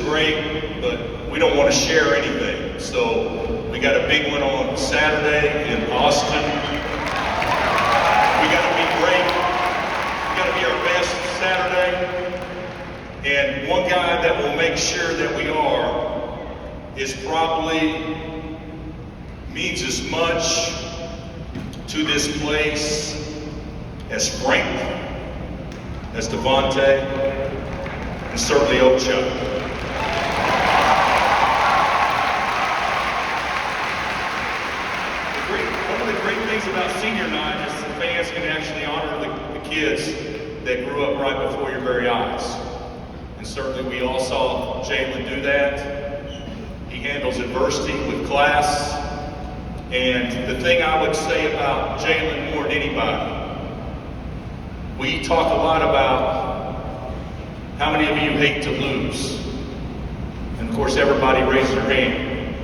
great, but we don't want to share anything. So we got a big one on Saturday in Austin. We got to be great. We got to be our best Saturday. And one guy that will make sure that we are is probably means as much to this place as Frank, as Devontae, and certainly Ocho. One of the great things about senior night is the fans can actually honor the kids that grew up right before your very eyes. And certainly we all saw Jalen do that. He handles adversity with class. And the thing I would say about Jalen more than anybody, we talk a lot about how many of you hate to lose. And of course everybody raised their hand.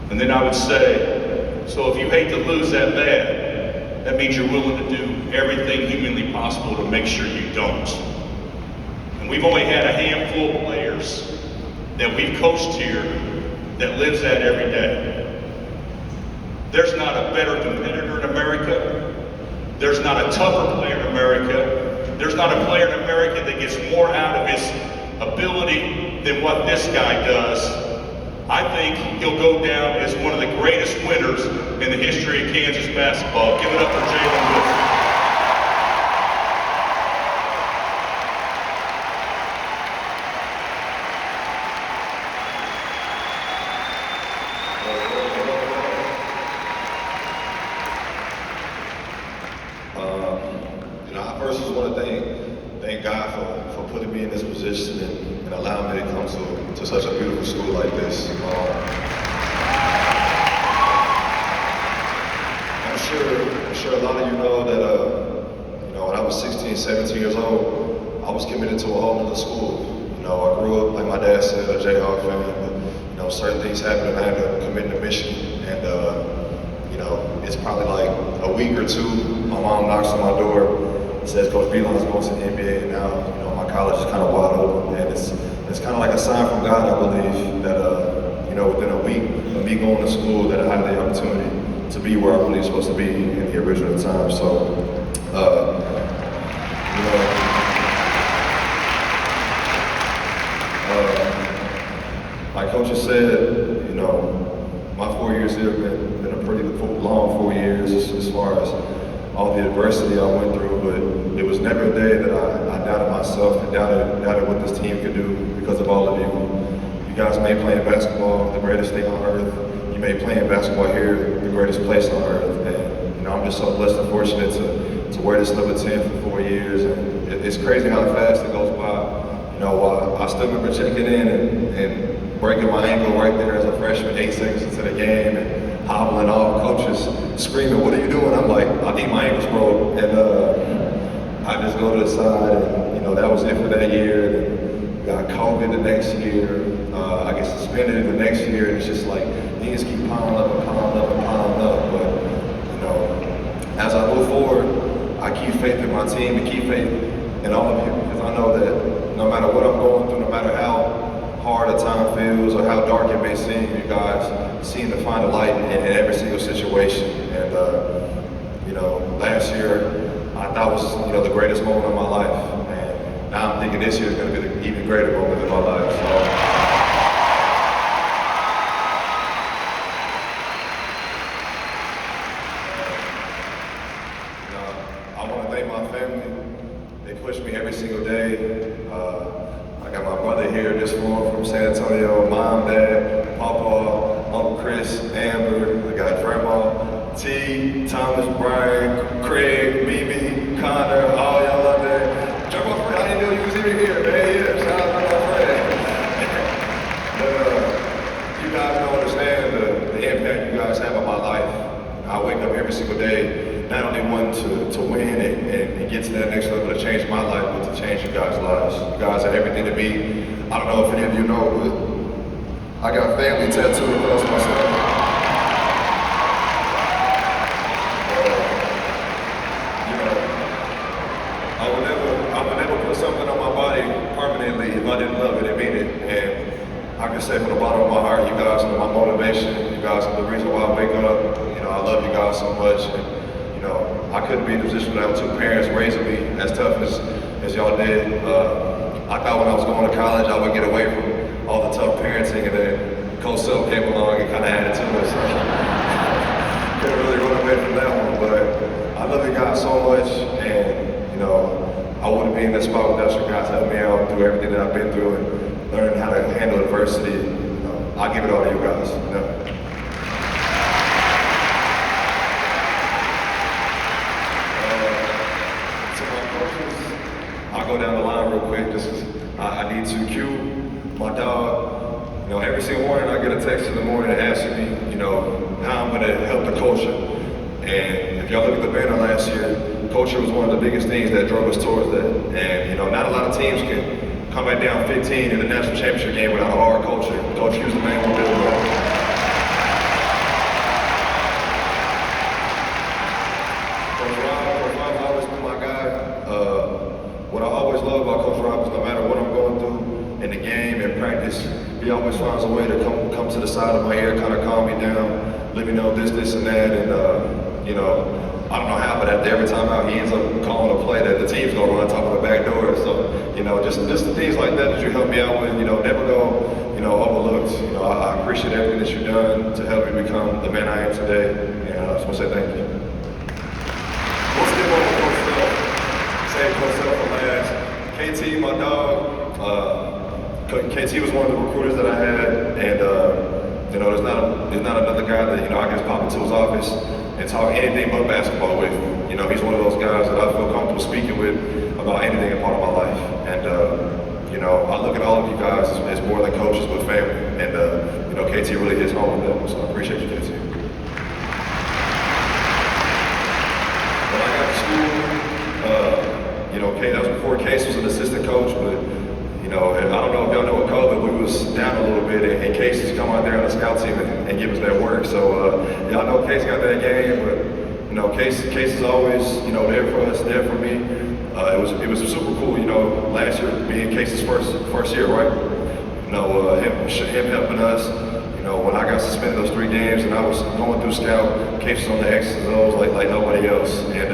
And then I would say, so if you hate to lose that bad, that means you're willing to do everything humanly possible to make sure you don't. And we've only had a handful of players that we've coached here that lives that every day. There's not a better competitor in America. There's not a tougher player in America. There's not a player in America that gets more out of his ability than what this guy does. I think he'll go down as one of the greatest winners in the history of Kansas basketball. Give it up for Jalen Wilson. I first just want to thank God for putting me in this position and allowing me to come to such a beautiful school like this. I'm sure a lot of you know that when I was 16, 17 years old, I was committed to a whole other school. I grew up, like my dad said, a Jayhawk fan, but certain things happened and I had to commit to Michigan. And it's probably like a week or two, my mom knocks on my door, says Coach Belon's going to the NBA, and now my college is kind of wide open, and it's kind of like a sign from God, I believe, that within a week of me going to school, that I had the opportunity to be where I really was supposed to be in the original time. So, like Coach has said, my 4 years here have been a pretty long 4 years as far as all the adversity I went through, but it was never a day that I doubted myself and doubted what this team could do because of all of you. You guys made playing basketball the greatest thing on earth. You made playing basketball here the greatest place on earth. And I'm just so blessed and fortunate to wear this number 10 for 4 years. And it's crazy how fast it goes by. I still remember checking in and breaking my ankle right there as a freshman, 8 seconds into the game, and hobbling off, coaches screaming, "What are you doing?" I'm like, "I think my ankle's broke." And I just go to the side, and that was it for that year. And got COVID the next year. I get suspended the next year, and it's just like things keep piling up and piling up and piling up. But as I move forward, I keep faith in my team and keep faith in all of you, because I know that no matter what I'm going through, no matter how hard a time feels or how dark it may seem, you guys seem to find a light in every single situation. And last year I thought was the greatest moment of my life, and now I'm thinking this year is going to be the even greater moment of my life. So. I want to thank my family. They push me every single day. I got my brother here just from San Antonio, mom, dad, papa, Uncle Chris, Amber. I got grandma, T, Thomas, Brian, Craig, Mimi, Connor, all y'all up there. Jump up, I didn't know you was even here, man. Yeah, shout out to my friend. But you guys don't understand the impact you guys have on my life. I wake up every single day, not only wanting to win and get to that next level to change my life, but to change you guys' lives. You guys are everything to me. I don't know if any of you know, but I got family tattooed across my stomach. I would never put something on my body permanently if I didn't love it, it mean it. And I can say from the bottom of my heart, you guys are my motivation. You guys are the reason why I wake up. You know, I love you guys so much. And, you know, I couldn't be in a position without two parents raising me as tough as y'all did. I thought when I was going to college, I would get away from all the tough parenting, and then Coach Sel came along and kind of added to it. So couldn't really run away from that one. But I love you guys so much, and you know, I wouldn't be in this spot without you guys helping me out through everything that I've been through and learning how to handle adversity. You know, I give it all to you guys. You know. To my coaches, I'll go down the line real quick. Just 'cause I need to cue my dog. You know, every single morning I get a text in the morning asking me, you know, how I'm going to help the culture. And if y'all look at the banner last year, culture was one of the biggest things that drove us towards that. And, you know, not a lot of teams can come back down 15 in the national championship game without a hard culture. Coach Q's the main one building that. Coach Rob's always been my guy. What I always love about Coach Rob is no matter what I'm going through in the game, in practice, he always finds a way to come to the side of my ear, kind of calm me down, let me know this, and that. And, you know, I don't know how, but every time out, he ends up calling a play that the team's gonna run top of the back door. So, you know, just the things like that you help me out with, you know, never go, you know, overlooked. You know, I appreciate everything that you've done to help me become the man I am today. And I just want to say thank you. Let's get on with Coach Sel. Save Coach Sel for last. KT, my dog. KT was one of the recruiters that I had, and you know, there's not another guy that, you know, I can just pop into his office and talk anything but basketball with. You know, he's one of those guys that I feel comfortable speaking with about anything in part of my life. And, you know, I look at all of you guys as more than coaches, but family. And, you know, KT really hits home with them, so I appreciate you, KT. When I got to school, you know, that was before Case was an assistant coach, but, you know, I don't know if y'all know what COVID, we was down a little bit, and Case has come out there on the scout team and give us that work. So, y'all know Case got that game, but, you know, Case is always, you know, there for us, there for me. It was super cool, you know, last year being Case's first year, right? You know, him helping us. You know, when I got suspended those 3 games and I was going through scout, Case was on the X's and O's like nobody else. And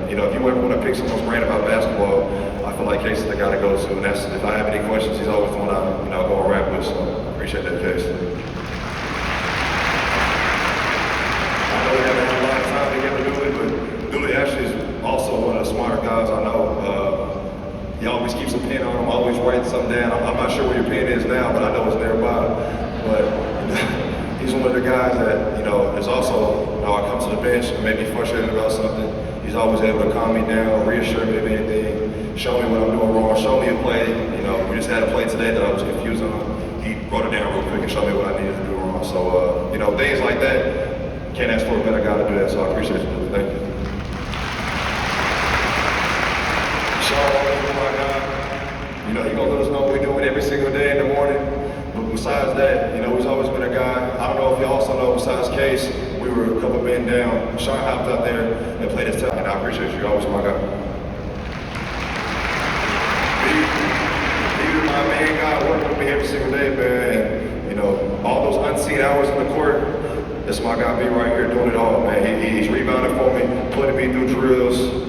you know, if you ever want to pick someone's brain about basketball, I feel like Case is the guy to go to. And that's, if I have any questions, he's always the one I, you know, go and rap with. So I appreciate that, Case. I know we haven't had a lot of time together, Dooley actually is also one of the smarter guys I know. He always keeps a pen on him, always writing something down. I'm not sure where your pen is now, but I know it's nearby. But he's one of the guys that, you know, is also, you know, I come to the bench and may be frustrated about something. He's always able to calm me down, reassure me of anything, show me what I'm doing wrong, show me a play. You know, we just had a play today that I was confused on. He brought it down real quick and showed me what I needed to do wrong. So, you know, things like that, can't ask for a better guy to do that, so I appreciate you. Thank you. You know, he gonna let us know what we do every single day in the morning. But besides that, you know, he's always been a guy. I don't know if you also know, besides Case, we were a couple men down. Sean hopped out there and played his time, and I appreciate you. You're always my guy. He's my main guy, working with me every single day, man. And, you know, all those unseen hours in the court, that's my guy, B right here doing it all, man. He's rebounding for me, putting me through drills.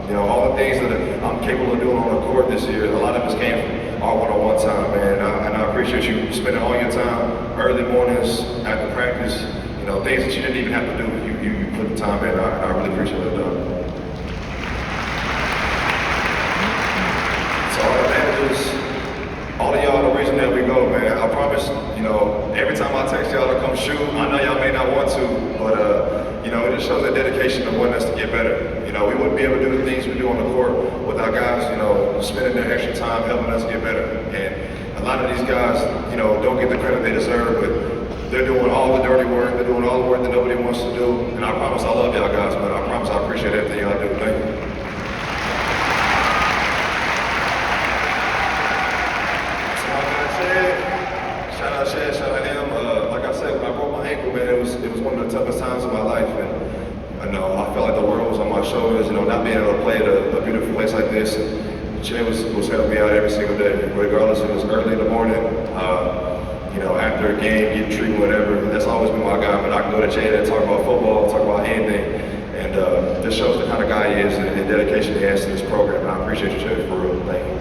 You know, all the things that I'm capable of doing on the court this year, a lot of us came from our one-on-one time, man. And I appreciate you spending all your time, early mornings, after practice, you know, things that you didn't even have to do. You put the time in, and I really appreciate it, though. So all the managers, all of y'all, the reason that we go, man, I promise, you know, every time I text y'all to come shoot, I know y'all may not want to, but, you know, it just shows that dedication of wanting us to get better. You know, we wouldn't be able to do the things we do on the court without guys, you know, spending their extra time helping us get better. And a lot of these guys, you know, don't get the credit they deserve, but they're doing all the dirty work, they're doing all the work that nobody wants to do. And I promise I love y'all guys, but I promise I appreciate everything y'all do. Thank you. So like I said, shout out Chad, shout out him. Like I said, when I broke my ankle, man, it was one of the toughest times of my life. And I know I felt like the world was on my shoulders, you know, not being able to play at a beautiful place like this. Jay was helping me out every single day, regardless if it was early in the morning, after a game, getting treatment, whatever. That's always been my guy. But I can go to Jay and talk about football, talk about anything, and this shows the kind of guy he is and the dedication he has to this program. And I appreciate you, Jay, for real. Thank you.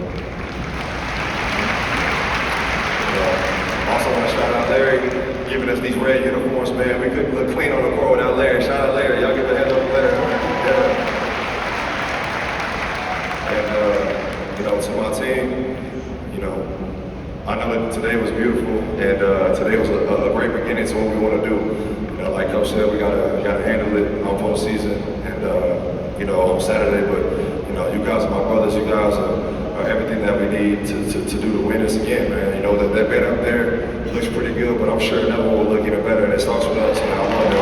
Also want to shout out Larry, giving us these red uniforms, man. We couldn't look clean on the court without Larry. Shout out Larry. Y'all give a hand up to Larry. Yeah. And, to my team, I know that today was beautiful, and today was a great beginning to what we want to do. Like Coach said, we gotta handle it on postseason, and on Saturday. But you guys are my brothers. You guys are everything that we need to do to win this again, man. That bed up there looks pretty good, but I'm sure another one will look even better, and it starts with us. Man, I love it.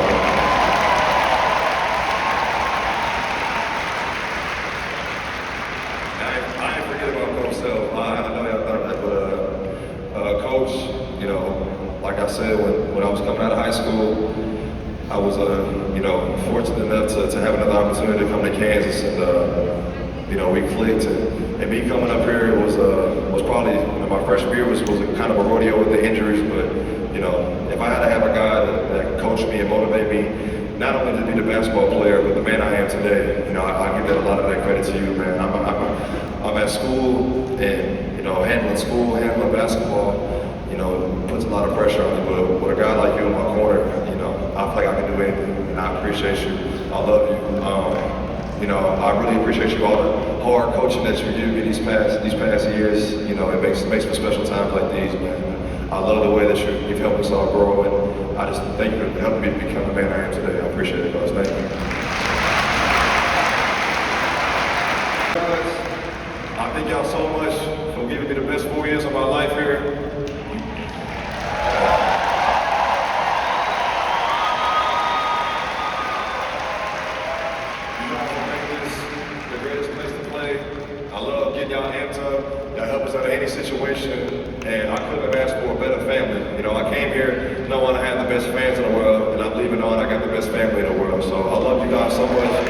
I ain't forget about Coach Self. I know y'all thought that, but Coach, like I said, when I was coming out of high school, I was, fortunate enough to have another opportunity to come to Kansas, and we clicked. And me coming up here was probably my freshman year was kind of a rodeo with the injuries, but if I had to have a guy that coached me and motivated me, not only to be the basketball player, but the man I am today, I give a lot of that credit to you, man. I'm at school, and handling school, handling basketball, puts a lot of pressure on me. But with a guy like you in my corner, I feel like I can do anything, and I appreciate you. I love you. I really appreciate you, all the hard coaching that you give me these past years. It makes for special times like these, man. I love the way that you've helped us all grow, and I just thank you for helping me become the man I am today. I appreciate it, guys. Thank you. I thank y'all so much for giving me the best 4 years of my life here. Y'all amped up, y'all help us out of any situation, and I couldn't have asked for a better family. I came here knowing I had the best fans in the world, and I'm leaving on I got the best family in the world. So I love you guys so much.